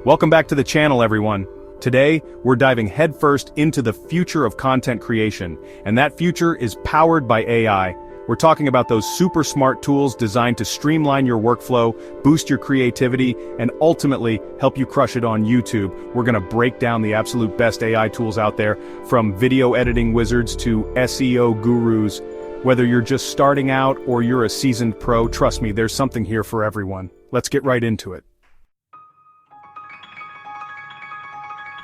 Welcome back to the channel, everyone. Today, we're diving headfirst into the future of content creation, and that future is powered by AI. We're talking about those super smart tools designed to streamline your workflow, boost your creativity, and ultimately help you crush it on YouTube. We're gonna break down the absolute best AI tools out there, from video editing wizards to SEO gurus. Whether you're just starting out or you're a seasoned pro, trust me, there's something here for everyone. Let's get right into it.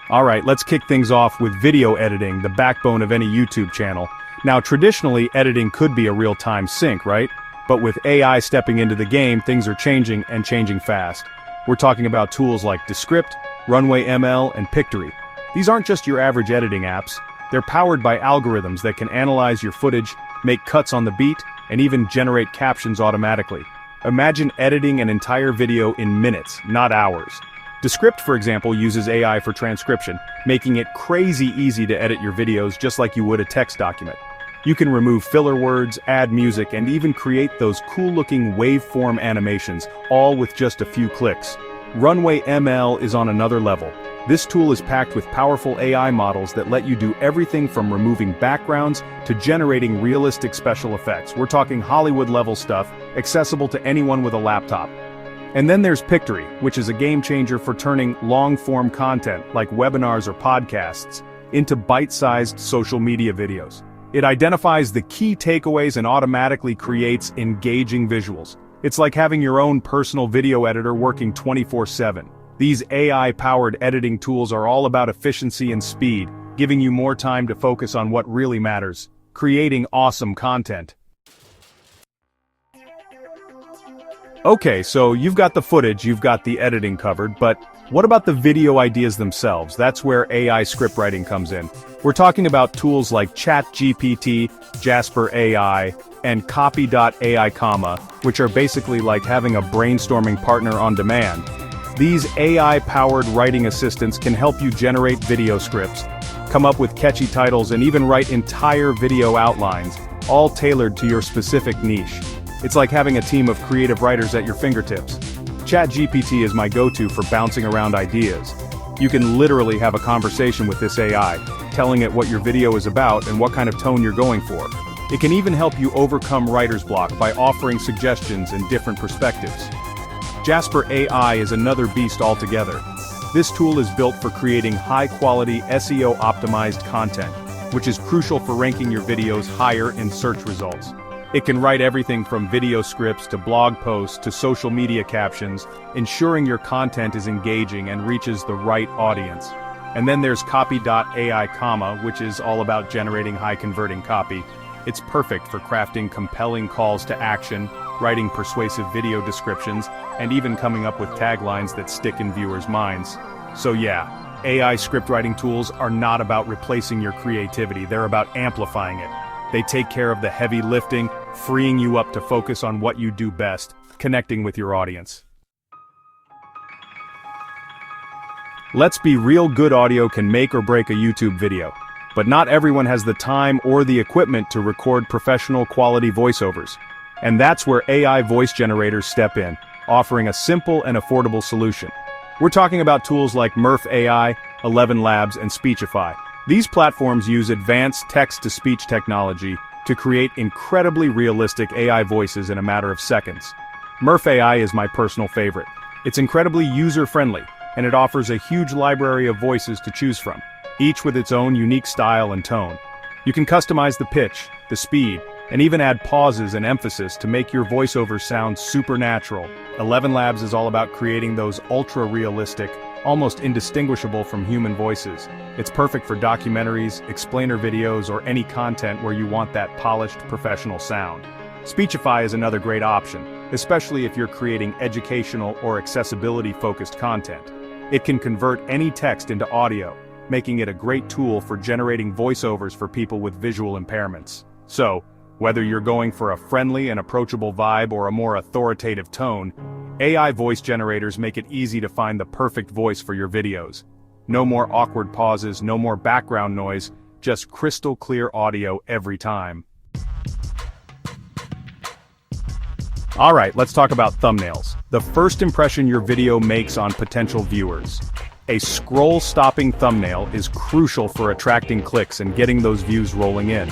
Alright, let's kick things off with video editing, the backbone of any YouTube channel. Now, traditionally, editing could be a real-time sync, right? But with AI stepping into the game, things are changing and changing fast. We're talking about tools like Descript, Runway ML, and Pictory. These aren't just your average editing apps. They're powered by algorithms that can analyze your footage, make cuts on the beat, and even generate captions automatically. Imagine editing an entire video in minutes, not hours. Descript, for example, uses AI for transcription, making it crazy easy to edit your videos just like you would a text document. You can remove filler words, add music, and even create those cool-looking waveform animations, all with just a few clicks. Runway ML is on another level. This tool is packed with powerful AI models that let you do everything from removing backgrounds to generating realistic special effects. We're talking Hollywood-level stuff, accessible to anyone with a laptop. And then there's Pictory, which is a game-changer for turning long-form content, like webinars or podcasts, into bite-sized social media videos. It identifies the key takeaways and automatically creates engaging visuals. It's like having your own personal video editor working 24/7. These AI-powered editing tools are all about efficiency and speed, giving you more time to focus on what really matters: creating awesome content. Okay, so you've got the footage, you've got the editing covered, but what about the video ideas themselves? That's where AI script writing comes in. We're talking about tools like ChatGPT, Jasper AI, and Copy.ai, which are basically like having a brainstorming partner on demand. These AI-powered writing assistants can help you generate video scripts, come up with catchy titles, and even write entire video outlines, all tailored to your specific niche. It's like having a team of creative writers at your fingertips. ChatGPT is my go-to for bouncing around ideas. You can literally have a conversation with this AI, telling it what your video is about and what kind of tone you're going for. It can even help you overcome writer's block by offering suggestions and different perspectives. Jasper AI is another beast altogether. This tool is built for creating high-quality SEO-optimized content, which is crucial for ranking your videos higher in search results. It can write everything from video scripts to blog posts to social media captions, ensuring your content is engaging and reaches the right audience. And then there's Copy.ai, which is all about generating high-converting copy. It's perfect for crafting compelling calls to action, writing persuasive video descriptions, and even coming up with taglines that stick in viewers' minds. So yeah, AI script writing tools are not about replacing your creativity, they're about amplifying it. They take care of the heavy lifting, freeing you up to focus on what you do best, connecting with your audience. Let's be real, good audio can make or break a YouTube video. But not everyone has the time or the equipment to record professional quality voiceovers. And that's where AI voice generators step in, offering a simple and affordable solution. We're talking about tools like Murf AI, ElevenLabs, and Speechify. These platforms use advanced text-to-speech technology to create incredibly realistic AI voices in a matter of seconds. Murf AI is my personal favorite. It's incredibly user-friendly, and it offers a huge library of voices to choose from, each with its own unique style and tone. You can customize the pitch, the speed, and even add pauses and emphasis to make your voiceovers sound supernatural. ElevenLabs is all about creating those ultra-realistic, almost indistinguishable from human voices. It's perfect for documentaries, explainer videos, or any content where you want that polished, professional sound. Speechify is another great option, especially if you're creating educational or accessibility-focused content. It can convert any text into audio, making it a great tool for generating voiceovers for people with visual impairments. So, whether you're going for a friendly and approachable vibe or a more authoritative tone, AI voice generators make it easy to find the perfect voice for your videos. No more awkward pauses, no more background noise, just crystal clear audio every time. Alright, let's talk about thumbnails. The first impression your video makes on potential viewers. A scroll-stopping thumbnail is crucial for attracting clicks and getting those views rolling in.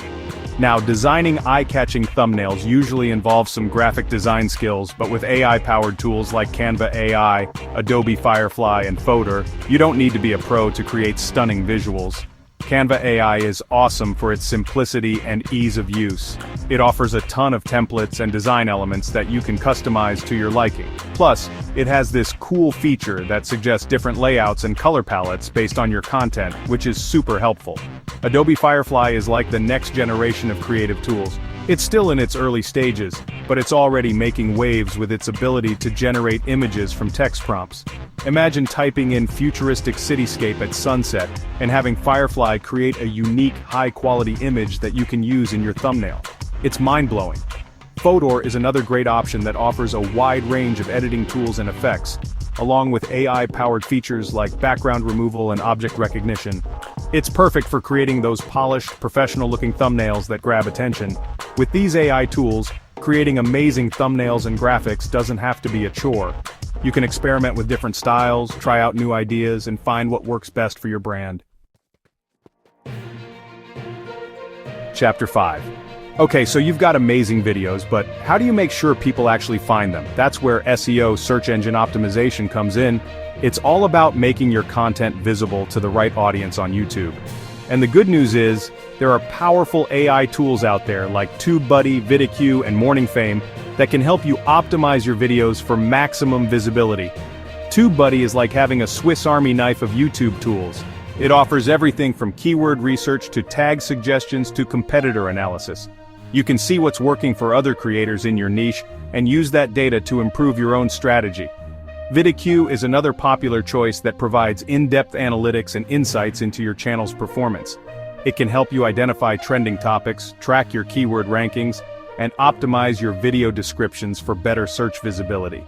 Now, designing eye-catching thumbnails usually involves some graphic design skills, but with AI-powered tools like Canva AI, Adobe Firefly, and Fotor, you don't need to be a pro to create stunning visuals. Canva AI is awesome for its simplicity and ease of use. It offers a ton of templates and design elements that you can customize to your liking. Plus, it has this cool feature that suggests different layouts and color palettes based on your content, which is super helpful. Adobe Firefly is like the next generation of creative tools. It's still in its early stages, but it's already making waves with its ability to generate images from text prompts. Imagine typing in futuristic cityscape at sunset and having Firefly create a unique, high-quality image that you can use in your thumbnail. It's mind-blowing. Fotor is another great option that offers a wide range of editing tools and effects, along with AI-powered features like background removal and object recognition. It's perfect for creating those polished, professional-looking thumbnails that grab attention. With these AI tools, creating amazing thumbnails and graphics doesn't have to be a chore. You can experiment with different styles, try out new ideas, and find what works best for your brand. Chapter 5. Okay, so you've got amazing videos, but how do you make sure people actually find them? That's where SEO, search engine optimization, comes in. It's all about making your content visible to the right audience on YouTube. And the good news is, there are powerful AI tools out there like TubeBuddy, VidIQ, and Morningfame that can help you optimize your videos for maximum visibility. TubeBuddy is like having a Swiss Army knife of YouTube tools. It offers everything from keyword research to tag suggestions to competitor analysis. You can see what's working for other creators in your niche and use that data to improve your own strategy. VidIQ is another popular choice that provides in-depth analytics and insights into your channel's performance. It can help you identify trending topics, track your keyword rankings, and optimize your video descriptions for better search visibility.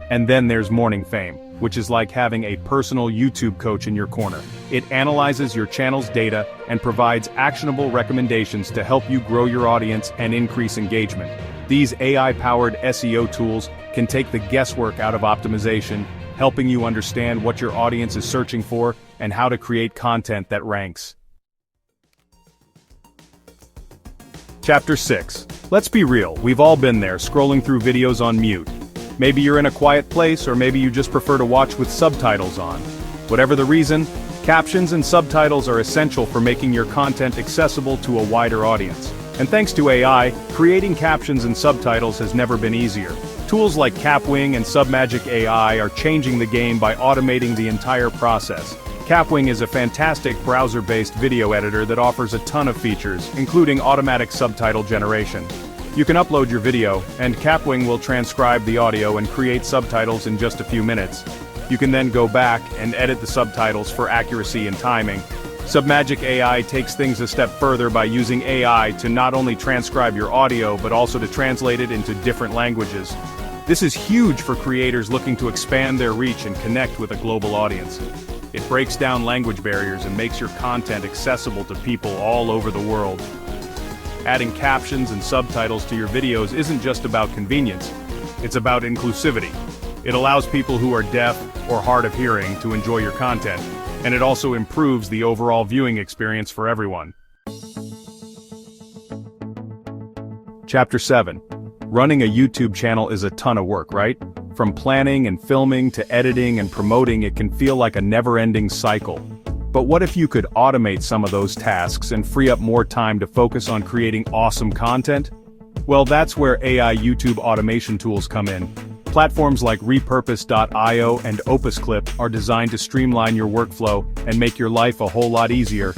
And then there's Morningfame, which is like having a personal YouTube coach in your corner. It analyzes your channel's data and provides actionable recommendations to help you grow your audience and increase engagement. These AI-powered SEO tools can take the guesswork out of optimization, helping you understand what your audience is searching for and how to create content that ranks. Chapter 6. Let's be real, we've all been there, scrolling through videos on mute. Maybe you're in a quiet place, or maybe you just prefer to watch with subtitles on. Whatever the reason, captions and subtitles are essential for making your content accessible to a wider audience. And thanks to AI, creating captions and subtitles has never been easier. Tools like Kapwing and Submagic AI are changing the game by automating the entire process. Kapwing is a fantastic browser-based video editor that offers a ton of features, including automatic subtitle generation. You can upload your video, and Kapwing will transcribe the audio and create subtitles in just a few minutes. You can then go back and edit the subtitles for accuracy and timing. Submagic AI takes things a step further by using AI to not only transcribe your audio but also to translate it into different languages. This is huge for creators looking to expand their reach and connect with a global audience. It breaks down language barriers and makes your content accessible to people all over the world. Adding captions and subtitles to your videos isn't just about convenience, it's about inclusivity. It allows people who are deaf or hard of hearing to enjoy your content, and it also improves the overall viewing experience for everyone. Chapter 7. Running a YouTube channel is a ton of work, right? From planning and filming to editing and promoting, it can feel like a never-ending cycle. But what if you could automate some of those tasks and free up more time to focus on creating awesome content? Well, that's where AI YouTube automation tools come in. Platforms like Repurpose.io and OpusClip are designed to streamline your workflow and make your life a whole lot easier.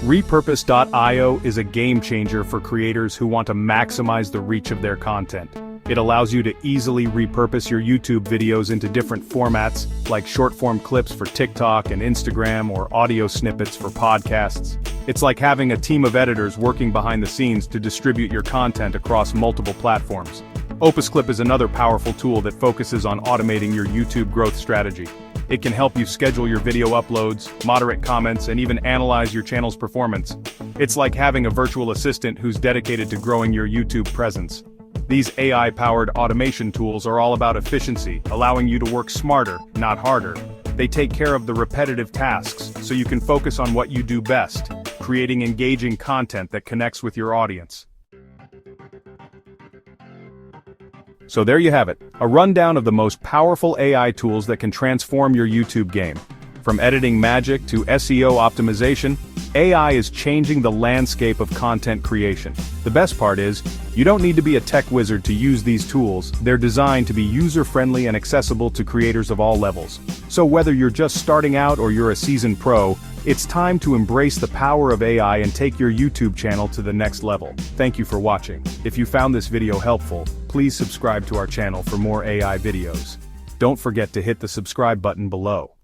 Repurpose.io is a game changer for creators who want to maximize the reach of their content. It allows you to easily repurpose your YouTube videos into different formats, like short-form clips for TikTok and Instagram or audio snippets for podcasts. It's like having a team of editors working behind the scenes to distribute your content across multiple platforms. OpusClip is another powerful tool that focuses on automating your YouTube growth strategy. It can help you schedule your video uploads, moderate comments, and even analyze your channel's performance. It's like having a virtual assistant who's dedicated to growing your YouTube presence. These AI-powered automation tools are all about efficiency, allowing you to work smarter, not harder. They take care of the repetitive tasks, so you can focus on what you do best, creating engaging content that connects with your audience. So there you have it, a rundown of the most powerful AI tools that can transform your YouTube game. From editing magic to SEO optimization, AI is changing the landscape of content creation. The best part is, you don't need to be a tech wizard to use these tools. They're designed to be user-friendly and accessible to creators of all levels. So whether you're just starting out or you're a seasoned pro, it's time to embrace the power of AI and take your YouTube channel to the next level. Thank you for watching. If you found this video helpful, please subscribe to our channel for more AI videos. Don't forget to hit the subscribe button below.